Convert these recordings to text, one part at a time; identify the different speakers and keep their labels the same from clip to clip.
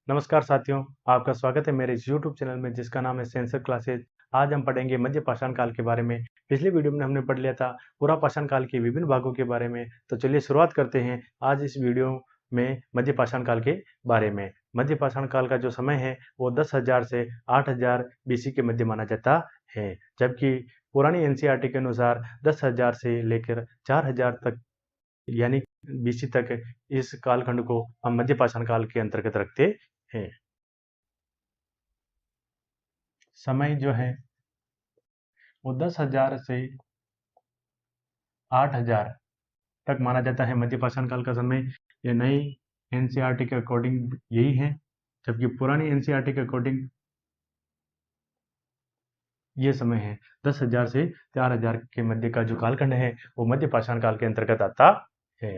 Speaker 1: नमस्कार साथियों, आपका स्वागत है मेरे इस यूट्यूब चैनल में जिसका नाम है सेंसर क्लासेज। आज हम पढ़ेंगे मध्य पाषाण काल के बारे में। पिछली वीडियो में हमने पढ़ लिया था पूरा पाषाण काल के विभिन्न भागों के बारे में। तो चलिए शुरुआत करते हैं आज इस वीडियो में मध्य पाषाण काल के बारे में। मध्य पाषाण काल का जो समय है वो 10,000 से 8,000 बीसी के मध्य माना जाता है, जबकि पुरानी एनसीईआरटी के अनुसार 10,000 से लेकर 4,000 तक यानी बीसी तक इस कालखंड को हम मध्य पाषाण काल के अंतर्गत रखते हैं। समय जो है वो 10,000 से 8,000 तक माना जाता है मध्य पाषाण काल का समय। ये नई एनसीईआरटी के अकॉर्डिंग यही है, जबकि पुरानी एनसीईआरटी के अकॉर्डिंग ये समय है 10,000 से 4,000 के मध्य का जो कालखंड है वो मध्य पाषाण काल के अंतर्गत आता है।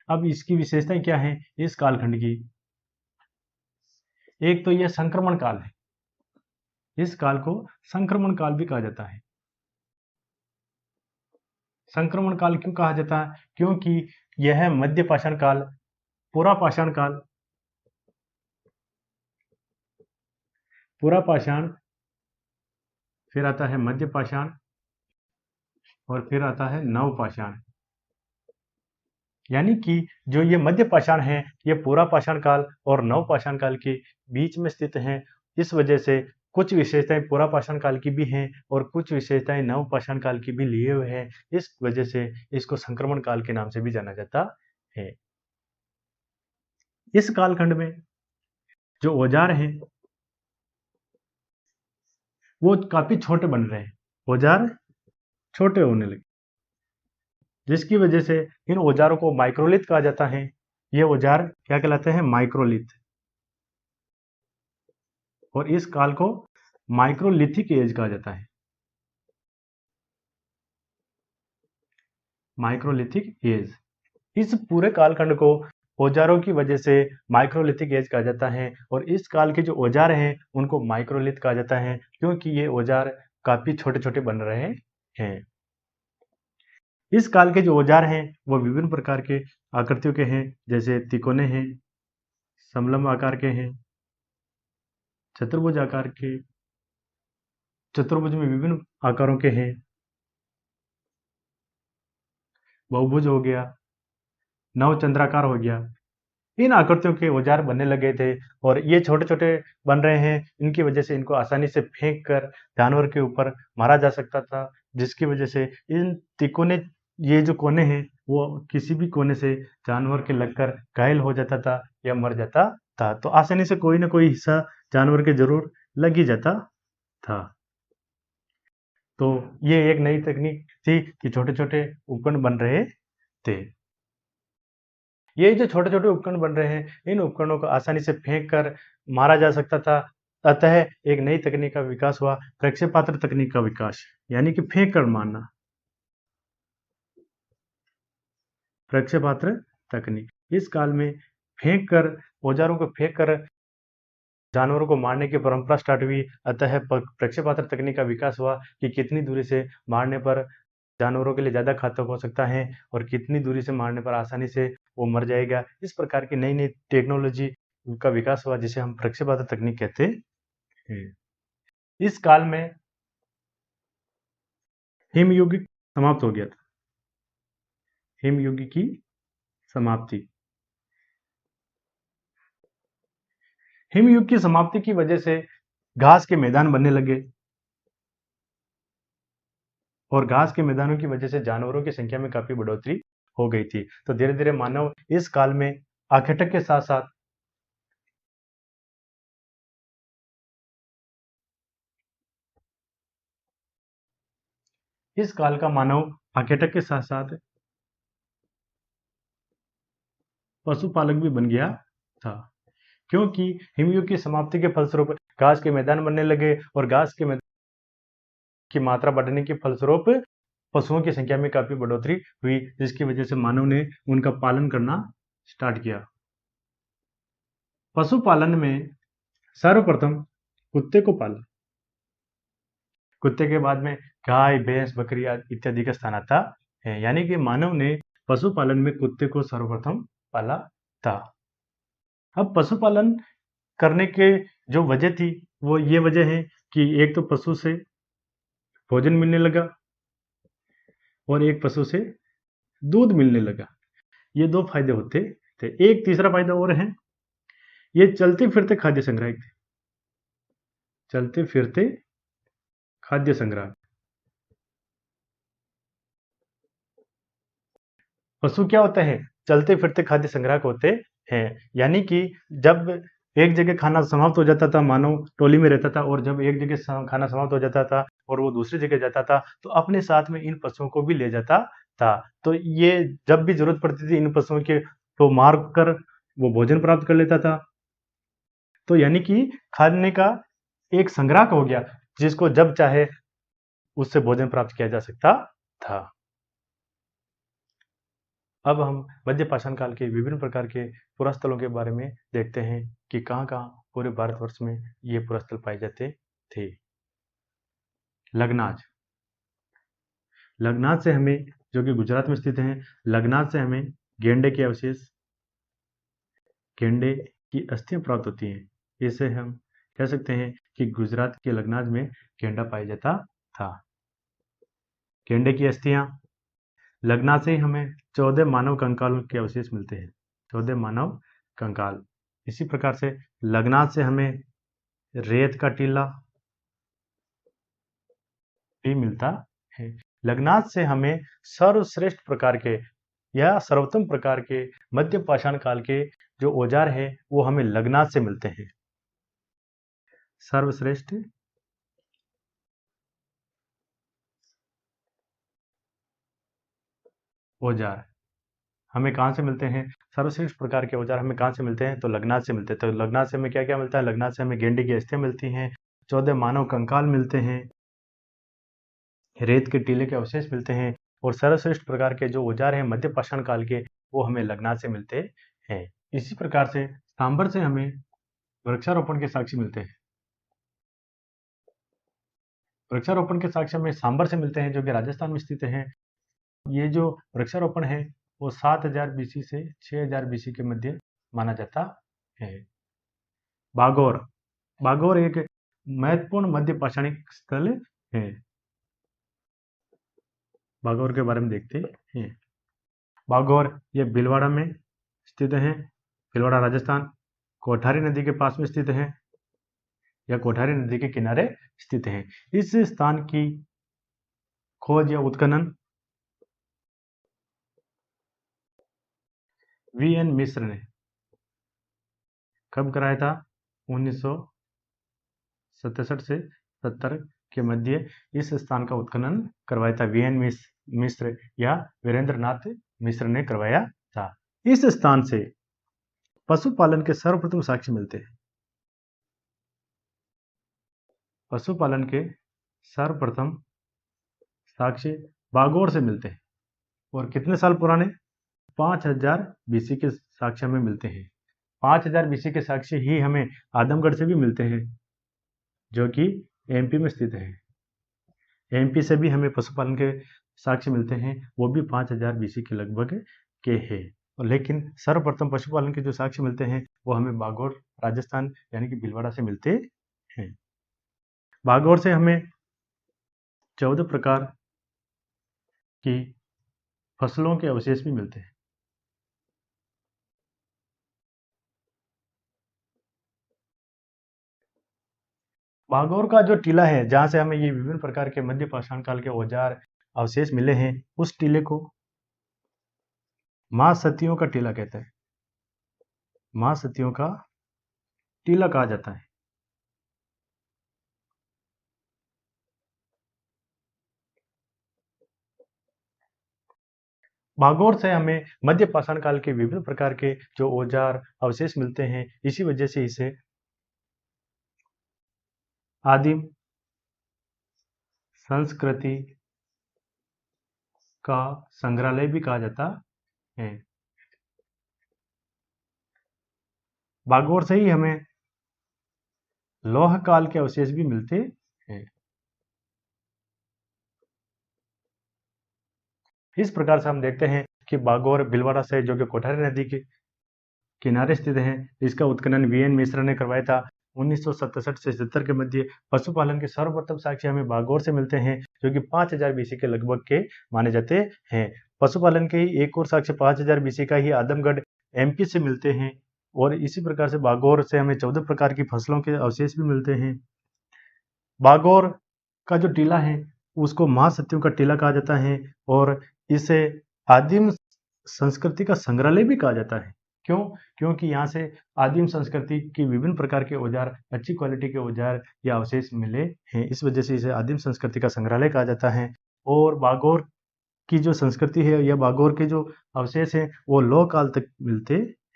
Speaker 1: अब इसकी विशेषताएं क्या है इस कालखंड की? एक तो यह संक्रमण काल है। इस काल को संक्रमण काल भी कहा जाता है। संक्रमण काल क्यों कहा जाता है? क्योंकि यह मध्य पाषाण काल, पूरा पाषाण, फिर आता है मध्य पाषाण और फिर आता है नव पाषाण। यानी कि जो ये मध्य पाषाण है ये पूरा पाषाण काल और नव पाषाण काल के बीच में स्थित है। इस वजह से कुछ विशेषताएं पूरा पाषाण काल की भी हैं और कुछ विशेषताएं नव पाषाण काल की भी लिए हुए हैं। इस वजह से इसको संक्रमण काल के नाम से भी जाना जाता है। इस कालखंड में जो औजार हैं वो काफी छोटे बन रहे हैं। औजार छोटे होने लगे, जिसकी वजह से इन औजारों को माइक्रोलिथ कहा जाता है। ये औजार क्या कहलाते हैं? माइक्रोलिथ। और इस काल को माइक्रोलिथिक एज कहा जाता है। माइक्रोलिथिक एज, इस पूरे कालखंड को औजारों की वजह से माइक्रोलिथिक एज कहा जाता है। और इस काल के जो औजार हैं उनको माइक्रोलिथ कहा जाता है क्योंकि ये औजार काफी छोटे छोटे बन रहे हैं। इस काल के जो औजार हैं वो विभिन्न प्रकार के आकृतियों के हैं, जैसे तिकोने हैं, समलंब आकार के हैं, चतुर्भुज आकार के, चतुर्भुज में विभिन्न आकारों के हैं, बहुभुज हो गया, नवचंद्राकार हो गया। इन आकृतियों के औजार बनने लगे थे और ये छोटे छोटे बन रहे हैं। इनकी वजह से इनको आसानी से फेंक कर जानवर के ऊपर मारा जा सकता था, जिसकी वजह से इन तिकोने, ये जो कोने हैं वो किसी भी कोने से जानवर के लगकर घायल हो जाता था या मर जाता था। तो आसानी से कोई ना कोई हिस्सा जानवर के जरूर लग ही जाता था। तो ये एक नई तकनीक थी कि छोटे छोटे उपकरण बन रहे थे। ये जो छोटे छोटे उपकरण बन रहे हैं इन उपकरणों को आसानी से फेंक कर मारा जा सकता था। अतः एक नई तकनीक का विकास हुआ, प्रक्षेपात्र तकनीक का विकास, यानी कि फेंक कर मारना। प्रक्षेपात्र तकनीक, इस काल में फेंक कर, औजारों को फेंक कर जानवरों को मारने की परंपरा स्टार्ट हुई। अतः प्रक्षेपात्र तकनीक का विकास हुआ कि कितनी दूरी से मारने पर जानवरों के लिए ज्यादा घातक हो सकता है और कितनी दूरी से मारने पर आसानी से वो मर जाएगा। इस प्रकार की नई नई टेक्नोलॉजी का विकास हुआ जिसे हम प्रक्षेपात्र तकनीक कहते हैं। इस काल में हिमयुग समाप्त हो गया था। हिमयुग की समाप्ति, हिमयुग की समाप्ति की वजह से घास के मैदान बनने लगे और घास के मैदानों की वजह से जानवरों की संख्या में काफी बढ़ोतरी हो गई थी। तो धीरे धीरे मानव इस काल में आखेटक के साथ साथ इस काल का मानव आखेटक के साथ साथ पशुपालक भी बन गया था, क्योंकि हिमयुग की समाप्ति के फलस्वरूप घास के मैदान बनने लगे और घास के मैदान की मात्रा बढ़ने के फलस्वरूप पशुओं की संख्या में काफी बढ़ोतरी हुई, जिसकी वजह से मानव ने उनका पालन करना स्टार्ट किया। पशुपालन में सर्वप्रथम कुत्ते को पाला। कुत्ते के बाद में गाय, भैंस, बकरी इत्यादि का स्थान आता है, यानी कि मानव ने पशुपालन में कुत्ते को सर्वप्रथम पाला था। अब पशुपालन करने के जो वजह थी वो ये वजह है कि एक तो पशु से भोजन मिलने लगा और एक पशु से दूध मिलने लगा। ये 2 फायदे होते थे। एक तीसरा फायदा और है, ये चलते-फिरते खाद्य संग्राहक थे। चलते-फिरते खाद्य संग्राहक। पशु क्या होता है? चलते-फिरते खाद्य संग्राहक होते हैं। यानी कि जब एक जगह खाना समाप्त हो जाता था, मानव टोली में रहता था और जब एक जगह खाना समाप्त हो जाता था और वो दूसरी जगह जाता था, तो अपने साथ में इन पशुओं को भी ले जाता था। तो ये जब भी ज़रूरत पड़ती थी इन पशुओं के, तो मार कर वो भोजन प्राप्त कर लेता था। तो यानी कि खाने का एक संग्राहक हो गया, जिसको जब चाहे उससे भोजन प्राप्त किया जा सकता था। अब हम मध्य पाषाण काल के विभिन्न प्रकार के पुरास्थलों के बारे में देखते हैं कि कहाँ-कहाँ पूरे भारतवर्ष में ये पुरास्थल पाए जाते थे। लगनाज। लगनाज से हमें, जो कि गुजरात में स्थित है, लगनाज से हमें गेंडे के अवशेष, गेंडे की अस्थियां प्राप्त होती हैं। इससे हम कह सकते हैं कि गुजरात के लगनाज में गेंडा पाया जाता था। गेंडे की अस्थियां। लगनाज से ही हमें 14 मानव कंकालों के अवशेष मिलते हैं। 14 मानव कंकाल। इसी प्रकार से लगनाज से हमें रेत का टीला भी मिलता है। लगनाज से हमें सर्वश्रेष्ठ प्रकार के या सर्वोत्तम प्रकार के मध्य पाषाण काल के जो औजार है वो हमें लगनाज से मिलते हैं। सर्वश्रेष्ठ औजार हमें कहाँ से मिलते हैं? सर्वश्रेष्ठ प्रकार के औजार हमें कहाँ से मिलते हैं? तो लगनाज से मिलते हैं। तो लगनाज से हमें क्या क्या मिलता है? लगनाज से हमें गेंडे की अस्थियां मिलती हैं, 14 मानव कंकाल मिलते हैं, रेत के टीले के अवशेष मिलते हैं और सर्वश्रेष्ठ प्रकार के जो औजार हैं मध्य पाषाण काल के, वो हमें लगनाज से मिलते हैं। इसी प्रकार से सांभर से हमें वृक्षारोपण के साक्ष्य मिलते हैं। वृक्षारोपण के साक्ष्य हमें सांभर से मिलते हैं, जो कि राजस्थान में स्थित है। ये जो वृक्षारोपण है वो 7000 बीसी से 6000 बीसी के मध्य माना जाता है। बागौर। बागौर एक महत्वपूर्ण मध्य पाषाणिक स्थल है। बागौर के बारे में देखते हैं। बागौर ये भीलवाड़ा में स्थित है। भीलवाड़ा राजस्थान कोठारी नदी के पास में स्थित है या कोठारी नदी के किनारे स्थित है। इस स्थान की खोज या उत्खनन वी.एन. मिश्र ने कब कराया था? 1967 से 70 के मध्य इस स्थान का उत्खनन करवाया था। वी.एन. मिश्र या वीरेंद्र नाथ मिश्र ने करवाया था। इस स्थान से पशुपालन के सर्वप्रथम साक्ष्य मिलते हैं। पशुपालन के सर्वप्रथम साक्ष्य बागौर से मिलते हैं और कितने साल पुराने? 5000 बीसी के साक्ष्य हमें मिलते हैं। 5000 बीसी के साक्ष्य ही हमें आदमगढ़ से भी मिलते हैं, जो कि एमपी में स्थित है। एमपी से भी हमें पशुपालन के साक्ष्य मिलते हैं, वो भी 5000 बीसी के लगभग के हैं। लेकिन सर्वप्रथम पशुपालन के जो साक्ष्य मिलते हैं वो हमें बागौर राजस्थान यानी कि भीलवाड़ा से मिलते हैं। बागौर से हमें 14 प्रकार की फसलों के अवशेष भी मिलते हैं। बागौर का जो टीला है, जहाँ से हमें ये विभिन्न प्रकार के मध्य पाषाण काल के औजार अवशेष मिले हैं, उस टीले को माँ सतियों का टीला कहते हैं। माँ सतियों का टीला कहा जाता है। बागौर से हमें मध्य पाषाण काल के विभिन्न प्रकार के जो औजार अवशेष मिलते हैं, इसी वजह से इसे आदिम संस्कृति का संग्रहालय भी कहा जाता है। बागौर से ही हमें लौह काल के अवशेष भी मिलते हैं। इस प्रकार से हम देखते हैं कि बागौर भीलवाड़ा से, जो कि कोठारी नदी किनारे स्थित है। इसका उत्खनन वीएन मिश्रा ने करवाया था 1967 से 70 के मध्य। पशुपालन के सर्वप्रथम साक्ष्य हमें बागौर से मिलते हैं, जो कि 5000 बीसी के लगभग के माने जाते हैं। पशुपालन के ही एक और साक्ष्य 5000 बीसी का ही आदमगढ़ एमपी से मिलते हैं। और इसी प्रकार से बागौर से हमें 14 प्रकार की फसलों के अवशेष भी मिलते हैं। बागौर का जो टीला है उसको महासत्यों का टीला कहा जाता है और इसे आदिम संस्कृति का संग्रहालय भी कहा जाता है। क्यों? क्योंकि यहाँ से आदिम संस्कृति की विभिन्न प्रकार के औजार, अच्छी क्वालिटी के औजार या अवशेष मिले हैं। इस वजह से इसे आदिम संस्कृति का संग्रहालय कहा जाता है। और बागौर की जो संस्कृति है या बागौर के जो अवशेष हैं वो लौह काल तक मिलते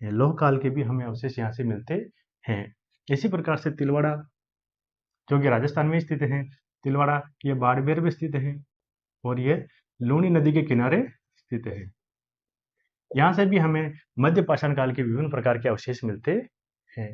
Speaker 1: हैं। लौह काल के भी हमें अवशेष यहाँ से मिलते हैं। इसी प्रकार से तिलवाड़ा, जो कि राजस्थान में स्थित है, तिलवाड़ा ये बाड़मेर में स्थित है और ये लूनी नदी के किनारे स्थित है। यहाँ से भी हमें मध्य पाषाण काल के विभिन्न प्रकार के अवशेष मिलते हैं।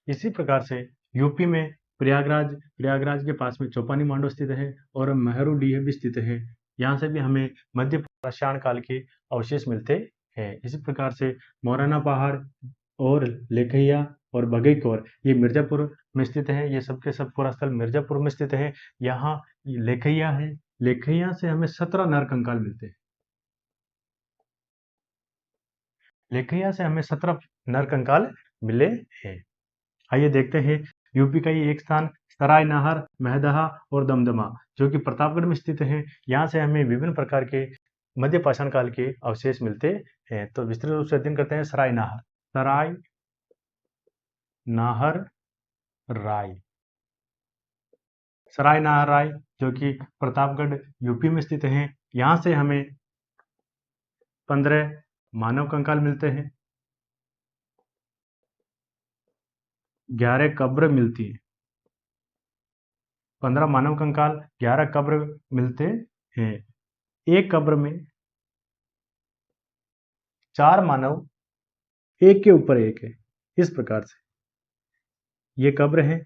Speaker 1: इसी प्रकार से यूपी में प्रयागराज के पास में चौपानी मांडव स्थित है और मेहरुडीह भी स्थित है। यहाँ से भी हमें मध्य पाषाण काल के अवशेष मिलते हैं। इसी प्रकार से मोराना पहाड़ और लेखैया और बगईकोर ये मिर्जापुर में स्थित है। ये सबके सब पूरा स्थल मिर्जापुर में स्थित है। यहाँ लेखैया है, लेखैया से हमें 17 नर कंकाल मिलते हैं। लेखैया से हमें 17 नर कंकाल मिले हैं। आइए देखते हैं यूपी का ही एक स्थान सराय नाहर, महदहा और दमदमा, जो कि प्रतापगढ़ में स्थित है। यहाँ से हमें विभिन्न प्रकार के मध्य पाषाण काल के अवशेष मिलते हैं। तो विस्तृत रूप से अध्ययन करते हैं सराय नाहर। सराय नाहर राय, सराय नाहर राय जो कि प्रतापगढ़ यूपी में स्थित है। यहाँ से हमें 15 मानव कंकाल मिलते हैं, 11 कब्र मिलती है। 15 मानव कंकाल, 11 कब्र मिलते हैं। एक कब्र में 4 मानव एक के ऊपर एक है। इस प्रकार से ये कब्र है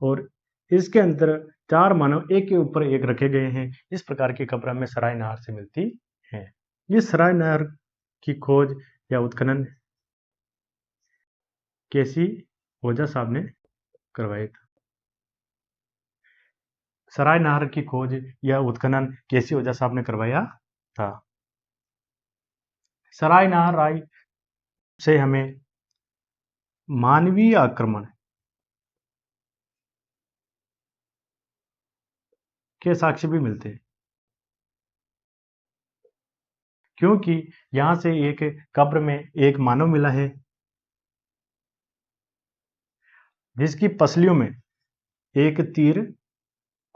Speaker 1: और इसके अंदर 4 मानव एक के ऊपर एक रखे गए हैं। इस प्रकार की कब्र हमें सराय नाहर से मिलती है। ये सराय नाहर की खोज या उत्खनन केसी ओझा साहब ने करवाया था। सराय नाहर की खोज या उत्खनन केसी ओझा साहब ने करवाया था। सराय नाहर राय से हमें मानवीय आक्रमण के साक्ष्य भी मिलते हैं, क्योंकि यहां से एक कब्र में एक मानव मिला है जिसकी पसलियों में एक तीर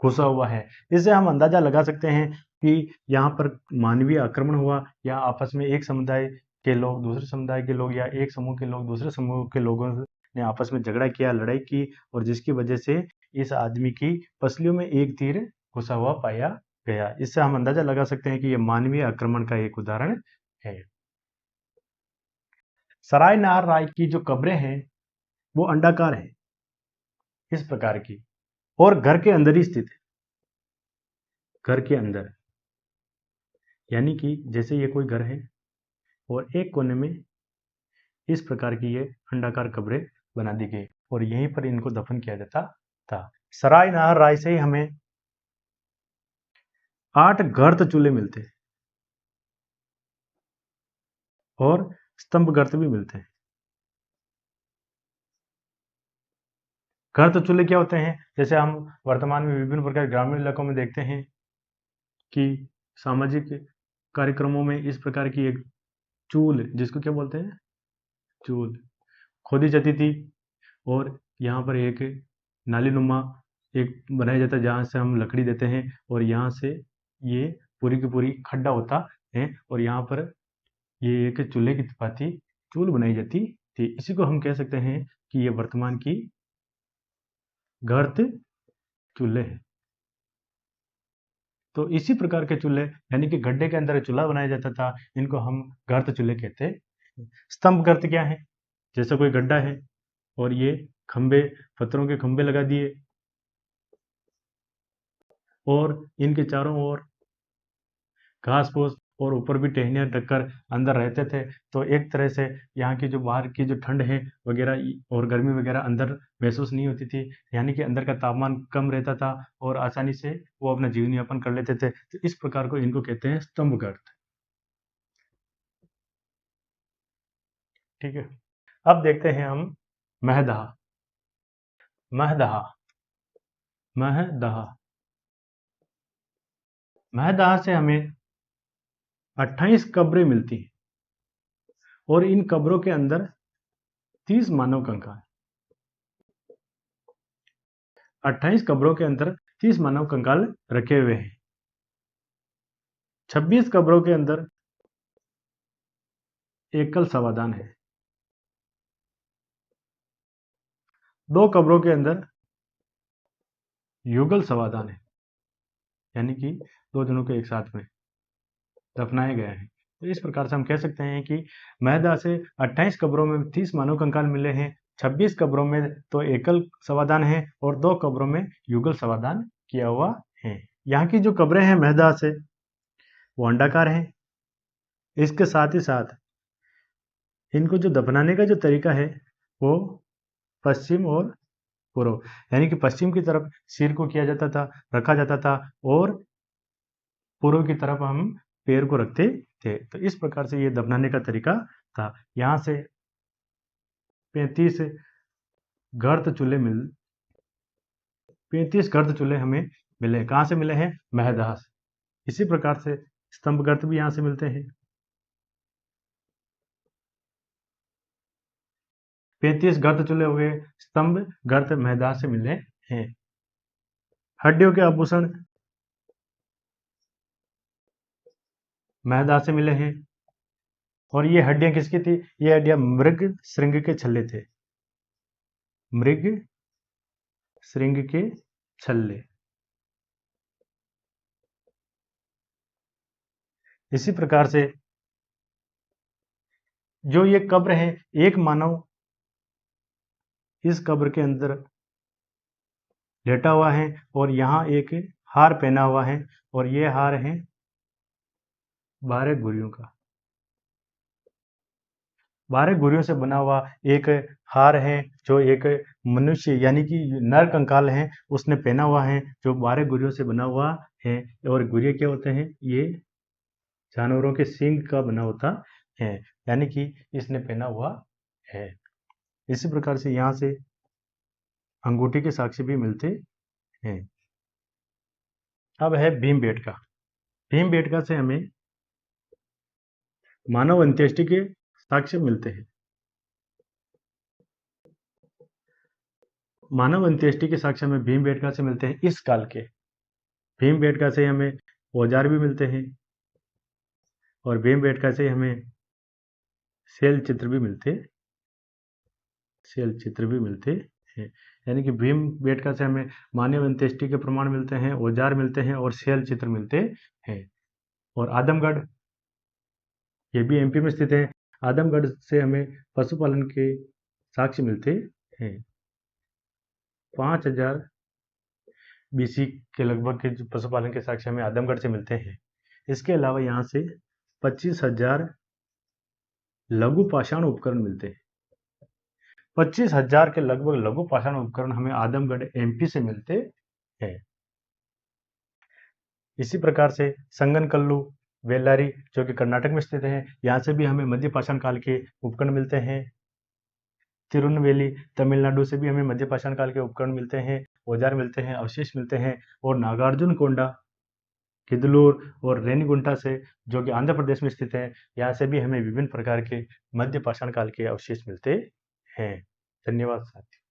Speaker 1: घुसा हुआ है। इससे हम अंदाजा लगा सकते हैं कि यहाँ पर मानवीय आक्रमण हुआ या आपस में एक समुदाय के लोग दूसरे समुदाय के लोग या एक समूह के लोग दूसरे समूह के लोगों ने आपस में झगड़ा किया, लड़ाई की और जिसकी वजह से इस आदमी की पसलियों में एक तीर घुसा हुआ पाया गया। इससे हम अंदाजा लगा सकते हैं कि यह मानवीय आक्रमण का एक उदाहरण है। सराय नाहर राय की जो कब्रें हैं वो अंडाकार है इस प्रकार की और घर के अंदर ही स्थित है। घर के अंदर यानी कि जैसे ये कोई घर है और एक कोने में इस प्रकार की ये अंडाकार कब्रें बना दी गई और यहीं पर इनको दफन किया जाता था। सराय नाहर राय से ही हमें 8 गर्त चूल्हे मिलते हैं और स्तंभ गर्त भी मिलते हैं। गर्त चूल्हे क्या होते हैं? जैसे हम वर्तमान में विभिन्न प्रकार ग्रामीण इलाकों में देखते हैं कि सामाजिक कार्यक्रमों में इस प्रकार की एक चूल, जिसको क्या बोलते हैं, चूल खोदी जाती थी और यहाँ पर एक नालीनुमा एक बनाया जाता है जहाँ से हम लकड़ी देते हैं और यहाँ से ये पूरी की पूरी खड्डा होता है और यहाँ पर ये एक चूल्हे की भांति चूल बनाई जाती थी। इसी को हम कह सकते हैं कि ये वर्तमान की गर्त चूल्हे हैं। तो इसी प्रकार के चूल्हे यानी कि गड्ढे के अंदर चूल्हा बनाया जाता था, इनको हम गर्त चूल्हे कहते हैं। स्तंभ गर्त क्या है? जैसे कोई गड्ढा है और ये खंबे, पत्थरों के खंबे लगा दिए और इनके चारों ओर घास फूस और ऊपर भी टहनियाँ ढककर अंदर रहते थे। तो एक तरह से यहाँ की जो बाहर की जो ठंड है वगैरह और गर्मी वगैरह अंदर महसूस नहीं होती थी, यानी कि अंदर का तापमान कम रहता था और आसानी से वो अपना जीवन यापन कर लेते थे। तो इस प्रकार को इनको कहते हैं स्तंभ गर्त। ठीक है, अब देखते हैं हम महदहा। महदहा, महदहा, महदहा से हमें 28 कब्रें मिलती हैं और इन कब्रों के अंदर 30 मानव कंकाल। 28 कब्रों के अंदर 30 मानव कंकाल रखे हुए हैं। 26 कब्रों के अंदर एकल समाधान है। 2 कब्रों के अंदर युगल समाधान है, यानी कि 2 जनों को एक साथ में दफनाए गए हैं। तो इस प्रकार से हम कह सकते हैं कि महदा से 28 कब्रों में 30 मानव कंकाल मिले हैं, 26 कब्रों में तो एकल समाधान है और 2 कब्रों में युगल समाधान किया हुआ है। यहाँ की जो कब्रें हैं महदा से वो अंडाकार हैं। इसके साथ ही साथ इनको जो दफनाने का जो तरीका है वो पश्चिम और पूर्व, यानी कि पश्चिम की तरफ सिर को किया जाता था, रखा जाता था और पूर्व की तरफ हम पैर को रखते थे। तो इस प्रकार से ये दफनाने का तरीका था। यहाँ से 35 गर्त चूल्हे 35 गर्त चूल्हे हमें मिले। कहाँ से मिले हैं? महदहा से। इसी प्रकार से स्तंभ गर्त भी यहाँ से मिलते हैं। 35 गर्त चूल्हे हो गए, स्तंभ गर्त महदहा से मिले हैं। हड्डियों के आभूषण महदहा से मिले हैं और ये हड्डियां किसकी थी? ये हड्डियां मृग श्रृंग के छल्ले थे। मृग श्रृंग के छल्ले। इसी प्रकार से जो ये कब्र है, एक मानव इस कब्र के अंदर लेटा हुआ है और यहाँ एक हार पहना हुआ है और ये हार है 12 गुरियों का। 12 गुरियों से बना हुआ एक हार है जो एक मनुष्य यानी कि नर कंकाल है उसने पहना हुआ है, जो 12 गुरियों से बना हुआ है। और गुरिया क्या होते हैं? ये जानवरों के सींग का बना होता है, यानी कि इसने पहना हुआ है। इसी प्रकार से यहाँ से अंगूठी के साक्ष्य भी मिलते हैं। अब है भीमबेटका। भीमबेटका से हमें मानव अंत्येष्टि के साक्ष्य मिलते हैं। मानव अंत्येष्टि के साक्ष्य हमें भीमबेटका से मिलते हैं इस काल के। भीमबेटका से हमें औजार भी मिलते हैं और भीमबेटका से हमें शैल चित्र भी मिलते हैं। यानी कि भीमबेटका से हमें मानव अंत्येष्टि के प्रमाण मिलते हैं, औजार मिलते हैं और शैल चित्र मिलते हैं। और आदमगढ़, ये भी एमपी में स्थित है। आदमगढ़ से हमें पशुपालन के साक्ष्य मिलते हैं। 5000 बीसी के लगभग के जो पशुपालन के साक्ष्य हमें आदमगढ़ से मिलते हैं। इसके अलावा यहाँ से 25,000 लघु पाषाण उपकरण मिलते हैं। 25,000 के लगभग लघु पाषाण उपकरण हमें आदमगढ़ एमपी से मिलते हैं। इसी प्रकार से संगनकल्लू, वेल्लारी जो कि कर्नाटक में स्थित है, यहाँ से भी हमें मध्य पाषाण काल के उपकरण मिलते हैं। तिरुनवेली तमिलनाडु से भी हमें मध्य पाषाण काल के उपकरण मिलते हैं, औजार मिलते हैं, अवशेष मिलते हैं। और नागार्जुन कोंडा, किदलूर और रेनीगुंटा से जो कि आंध्र प्रदेश में स्थित है, यहाँ से भी हमें विभिन्न प्रकार के मध्य पाषाण काल के अवशेष मिलते हैं। धन्यवाद साथियों।